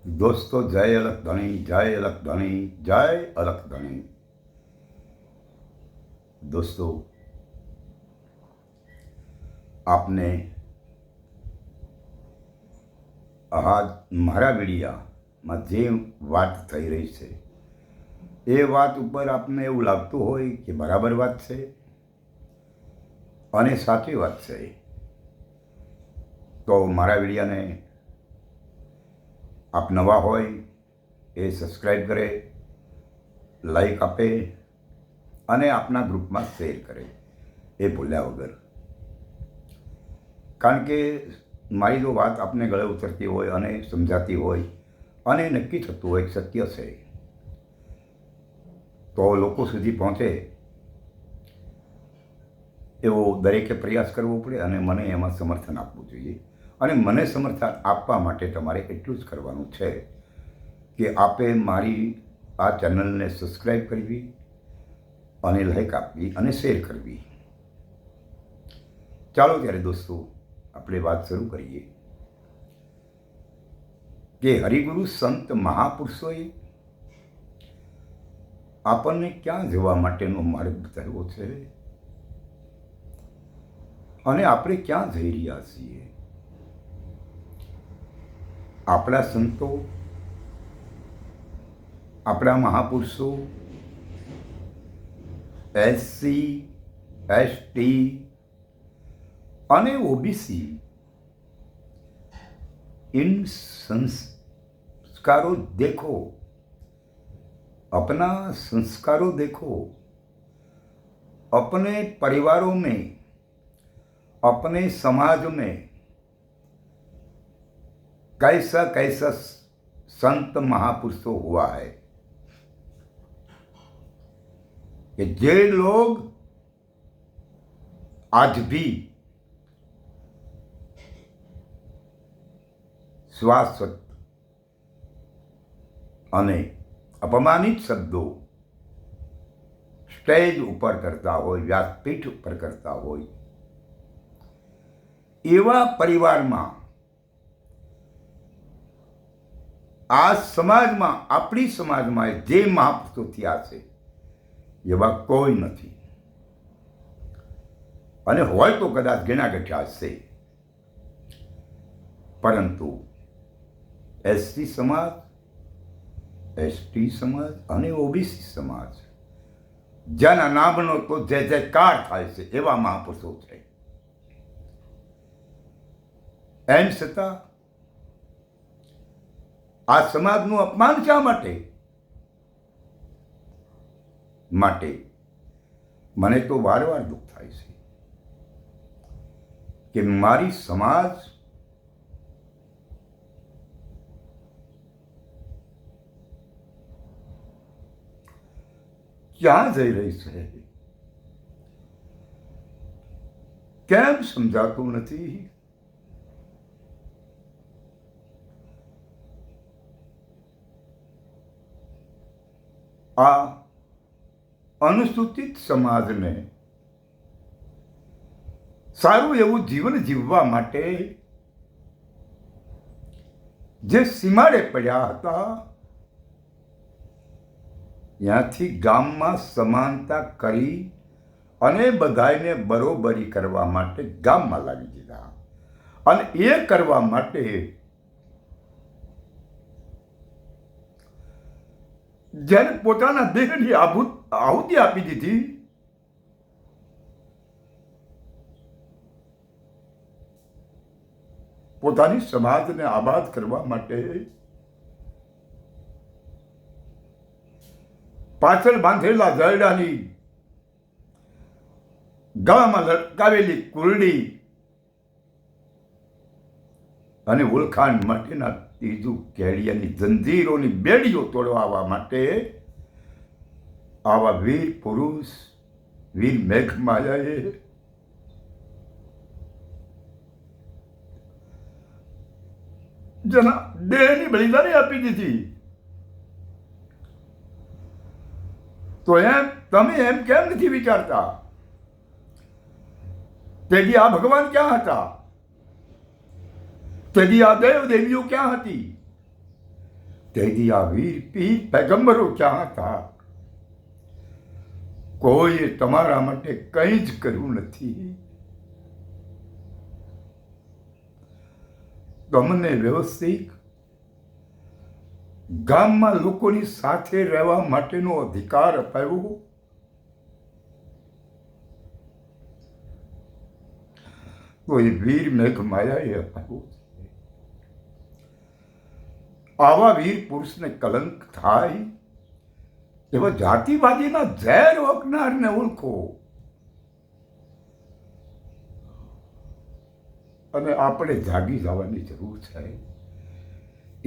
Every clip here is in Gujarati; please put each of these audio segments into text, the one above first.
दोस्तों जय अलग धनी, जय अलग धनी, जय अलग धनी। दोस्तों, आपने આજ મારા વિડીયામાં જે વાત થઈ રહી છે એ વાત ઉપર આપને એવું લાગતું હોય કે બરાબર વાત છે અને સાચી વાત છે, તો મારા વિડીયાને આપ નવા હોય એ સબસ્ક્રાઈબ કરે, લાઈક આપે અને આપના ગ્રુપમાં શેર કરે એ ભૂલ્યા વગર. કારણ કે મારી જો વાત આપને ગળે ઉતરતી હોય અને સમજાતી હોય અને નક્કી થતું હોય સત્ય છે તો લોકો સુધી પહોંચે એવો દરેકે પ્રયાસ કરવો પડે અને મને એમાં સમર્થન આપવું જોઈએ. અને મને સમર્થન આપવા માટે તમારે એટલું જ કરવાનું છે કે આપે મારી આ ચેનલને સબસ્ક્રાઈબ કરવી અને લાઈક આપવી અને શેર કરવી. ચાલો ત્યારે દોસ્તો, આપણે વાત શરૂ કરીએ કે હરિગુરુ સંત મહાપુરુષોએ આપણને ક્યાં જવા માટેનો માર્ગ બતાવ્યો છે અને આપણે ક્યાં જઈ રહ્યા છીએ. આપણા સંતો, આપણા મહાપુરુષો એસસી, એસટી અને ઓબીસી इन संस्कारों देखो, अपना संस्कारों देखो, अपने परिवारों में, अपने समाज में कैसा कैसा संत महापुरुषों हुआ है कि जे लोग आज भी શાશ્વત અને અપમાનિત શબ્દો સ્ટેજ ઉપર કરતા હોય, વ્યાસપીઠ ઉપર કરતા હોય, એવા પરિવારમાં આ સમાજમાં, આપણી સમાજમાં જે મહાપુરુષો થયા છે એવા કોઈ નથી. અને હોય તો કદાચ ઘણા ગઠ્યા હશે, પરંતુ એસટી સમાજ, એસટી સમાજ અને ઓબીસી સમાજ જેના નામનો તો જય જયકાર થાય છે એવા મહાપુરુષો છે. એમ છતાં આ સમાજનું અપમાન શા માટે? મને તો વારવાર દુઃખ થાય છે કે મારી સમાજ ક્યાં જઈ રહી છે, કેમ સમજાતું નથી? આ અનુસૂચિત સમાજને સારું એવું જીવન જીવવા માટે જે સીમાડે પડ્યા હતા ત્યાંથી ગામમાં સમાનતા કરી અને બધાને બરોબરી કરવા માટે ગામમાં લાવી દીધા. અને એ કરવા માટે જેને પોતાના દેહની આહુતિ આપી દીધી, પોતાની સમાજને આબાદ કરવા માટે પાછળ બાંધેલા જરડાની ગળામાં લટકાવેલી કુરડી અને ઓળખાણ માટેના ત્રીજું કેડિયાની જંજીરોની બેડીઓ તોડવા માટે આવા વીર પુરુષ, વીર મેઘમાયાએ જેના દેહની બલિદાની આપી દીધી. તો તમે એમ કેમ નથી વિચારતા તેથી આ ભગવાન ક્યાં હતા? તેથી આ દેવ દેવીઓ ક્યાં હતી? તેથી આ વીર પીર પૈગંબરો ક્યાં હતા? કોઈએ તમારા માટે કંઈ જ કર્યું નથી. તમને વ્યવસ્થિત ગામમાં લોકોની સાથે રહેવા માટેનો અધિકાર અપાયો. તો એ વીર મેઘમાયાએ અપાયો. આવા વીર પુરુષને કલંક થાય એવા જાતિવાદીના ઝેર ઓકનારને ઓળખો અને આપણે જાગી જવાની જરૂર છે.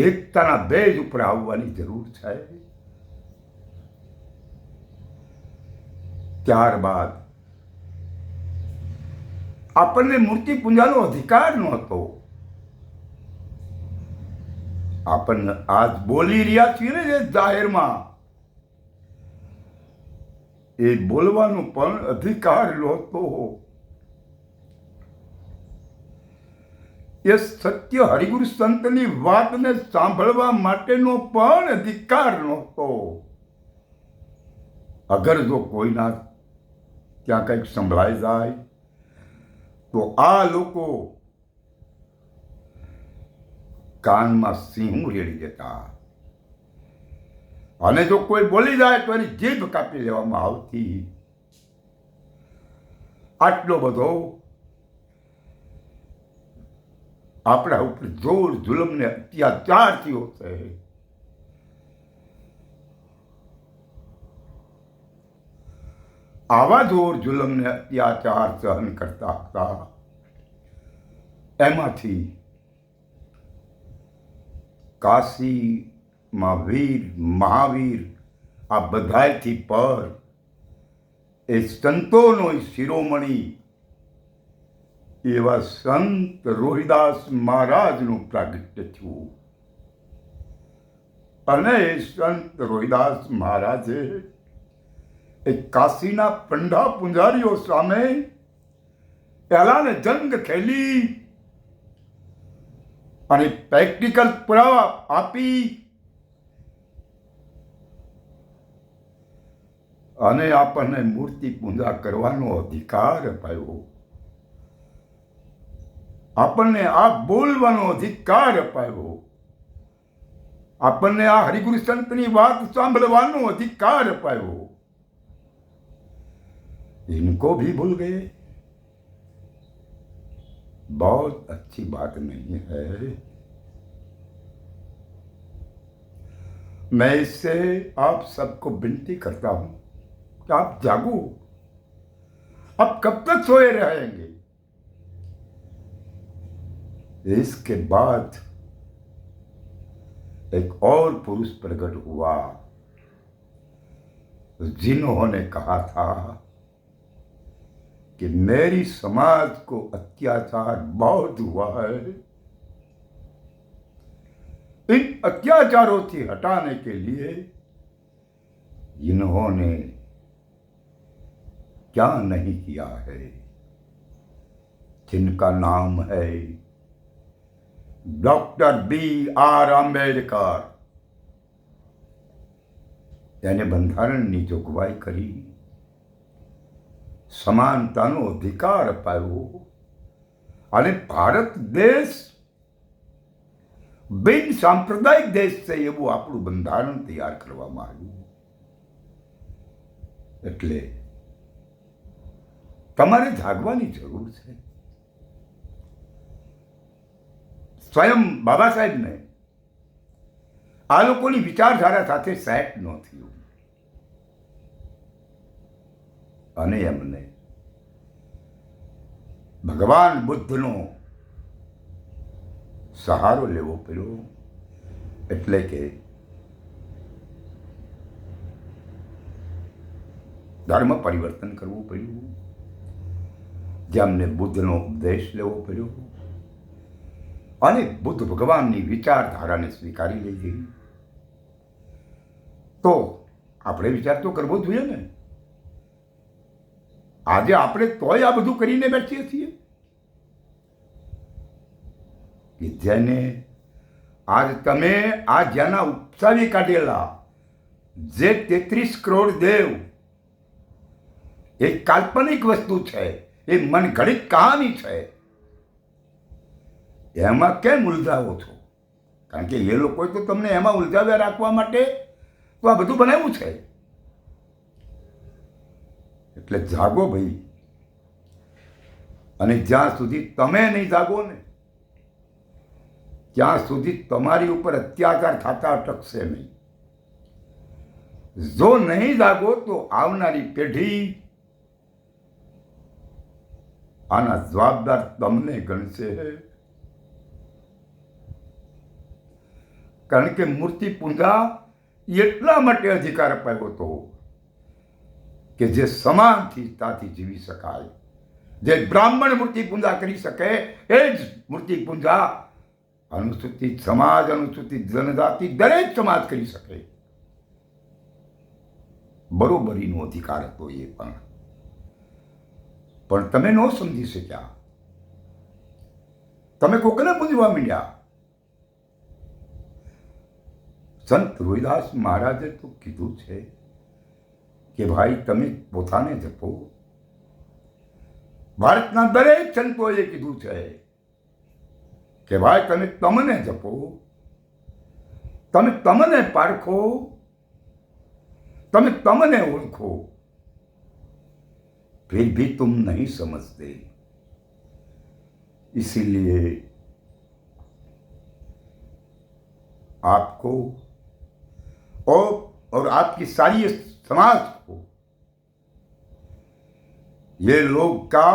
એકતાના બેઝ ઉપર આવવાની જરૂર છે. ત્યારબાદ આપણને મૂર્તિ પૂજાનો અધિકાર નહોતો. આપણને આજ બોલી રહ્યા છીએ ને જે જાહેરમાં, એ બોલવાનો પણ અધિકાર નહોતો. એ સત્ય હરિગુરુ સંતની વાતને સાંભળવા માટેનો પણ અધિકાર નહોતો. અગર જો કોઈના ત્યાં કંઈક સંભળાઈ જાય તો આ લોકો કાનમાં સિંહ રેડી દેતા, અને જો કોઈ બોલી જાય તો એની જીભ કાપી લેવામાં આવતી. આટલો બધો આપણા ઉપર જોર જુલમને અત્યાચાર થયો છે. આવા જોર જુલમને અત્યાચાર સહન કરતા હતા. એમાંથી કાશીમાં વીર મહાવીર આ બધાયથી પર એ સંતોનો શિરોમણી એવા સંત રોહિદાસ મહારાજનું પ્રાગટ્ય થયું. અને એ સંત રોહિદાસ મહારાજે એ કાશીના પંડા પૂંજારીઓ સામે પહેલાને જંગ ખેલી અને પ્રેક્ટિકલ પુરાવા આપી અને આપણને મૂર્તિ પૂજા કરવાનો અધિકાર અપાયો. આપણને આ બોલવાનો અધિકાર અપાયો. આપણને આ હરિગુરુ સંતની વાત સાંભળવાનો અધિકાર અપાયો. इनको भी भूल गए. बहुत अच्छी बात नहीं है. मैं इससे आप सबको विनती करता हूं कि आप जागो. आप कब तक सोए रहेंगे? इसके बाद एक और पुरुष प्रकट हुआ जिन्होंने कहा था कि मेरी समाज को अत्याचार बहुत हुआ है. इन अत्याचारों से हटाने के लिए इन्होंने क्या नहीं किया है. जिनका नाम है डॉक्टर B.R. આંબેડકર. એને બંધારણની જોગવાઈ કરી, સમાનતાનો અધિકાર અપાયો અને ભારત દેશ બિન સાંપ્રદાયિક દેશ છે એવું આપણું બંધારણ તૈયાર કરવામાં આવ્યું. એટલે તમારે જાગવાની જરૂર છે. સ્વયં બાબા સાહેબને આ લોકોની વિચારધારા સાથે સેટ ન થયું અને એમને ભગવાન બુદ્ધનો સહારો લેવો પડ્યો. એટલે કે ધર્મ પરિવર્તન કરવું પડ્યું. જેમને બુદ્ધનો ઉપદેશ લેવો પડ્યો અને બુદ્ધ ભગવાનની વિચારધારાને સ્વીકારી લીધી. તો આપણે વિચાર તો કરવો જોઈએ ને. આજે આપણે તોય આ બધું કરીને બેઠીએ છીએ કે જેને આજ તમે આ જ્યાંના ઉપસાવી કાઢેલા જે 33 કરોડ દેવ એ કાલ્પનિક વસ્તુ છે, એ મનઘડિત કહાની છે, એમાં કેમ ઉલઝાવો છો? કારણ કે એ લોકોએ તો તમને એમાં ઉલઝાવ્યા રાખવા માટે તો આ બધું બનાવ્યું છે. એટલે જાગો ભાઈ. અને જ્યાં સુધી તમે નહીં જાગો ને ત્યાં સુધી તમારી ઉપર અત્યાચાર થતા અટકશે નહીં. જો નહીં જાગો તો આવનારી પેઢી આના જવાબદાર તમને ગણશે. કારણ કે મૂર્તિ પૂજા એટલા માટે અધિકાર અપાયો હતો કે જે સમાનતાથી જીવી શકાય. જે બ્રાહ્મણ મૂર્તિ પૂજા કરી શકે એ જ મૂર્તિ પૂજા અનુસૂચિત સમાજ, અનુસૂચિત જનજાતિ દરેક સમાજ કરી શકે. બરોબરીનો અધિકાર હતો એ પણ તમે ન સમજી શક્યા. તમે કોકને પૂજવા માંડ્યા. સંત રોહિદાસ મહારાજે તો કીધું છે કે ભાઈ તમે પોતાને જપો. ભારતના દરેક સંતોએ કીધું છે કે ભાઈ તમે તમને જપો, તમે તમને પારખો, તમે તમને ઓળખો. फिर भी तुम नहीं समझते. इसीलिए आपको और आपकी सारी समाज को ये लोग का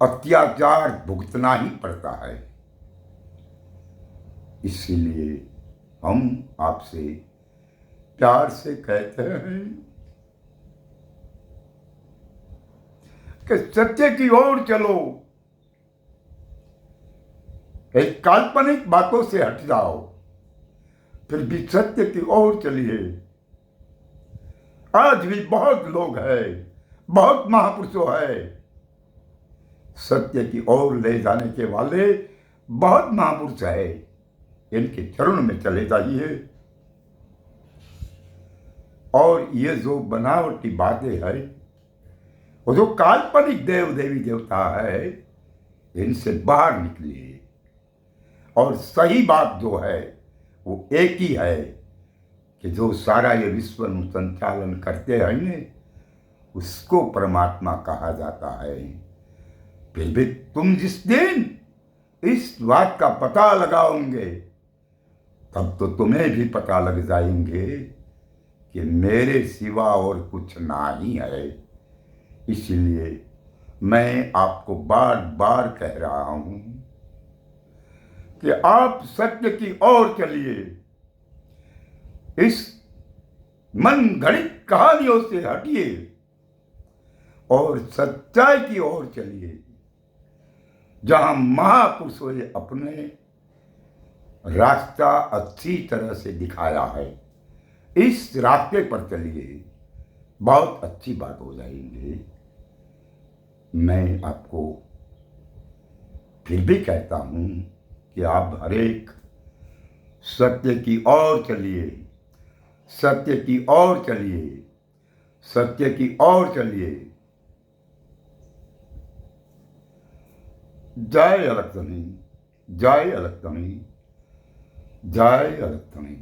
अत्याचार भुगतना ही पड़ता है. इसीलिए हम आपसे प्यार से कहते हैं कि सत्य की ओर चलो. एक काल्पनिक बातों से हट जाओ, फिर भी सत्य की ओर चलिए. आज भी बहुत लोग हैं, बहुत महापुरुषों हैं, सत्य की ओर ले जाने के वाले बहुत महापुरुष हैं. इनके चरण में चले जाइए. और ये जो बनावटी बातें हैं, वो जो काल्पनिक देव देवी देवता है, इनसे बाहर निकलिए. और सही बात जो है वो एक ही है कि जो सारा ये विश्व संचालन करते हैं ने, उसको परमात्मा कहा जाता है. फिर भी तुम जिस दिन इस बात का पता लगाओगे तब तो तुम्हें भी पता लग जाएंगे कि मेरे सिवा और कुछ नहीं है. इसलिए मैं आपको बार बार कह रहा हूं कि आप सत्य की ओर चलिए. इस मन घड़ित कहानियों से हटिए और सच्चाई की ओर चलिए. जहां महापुरुषों ने अपने रास्ता अच्छी तरह से दिखाया है, इस रास्ते पर चलिए. बहुत अच्छी बात हो जाएंगे. मैं आपको फिर भी कहता हूं कि आप हर एक सत्य की ओर चलिए, सत्य की ओर चलिए, सत्य की ओर चलिए. जय अलग धनी, जय अलग धनी, जय अलग धनी.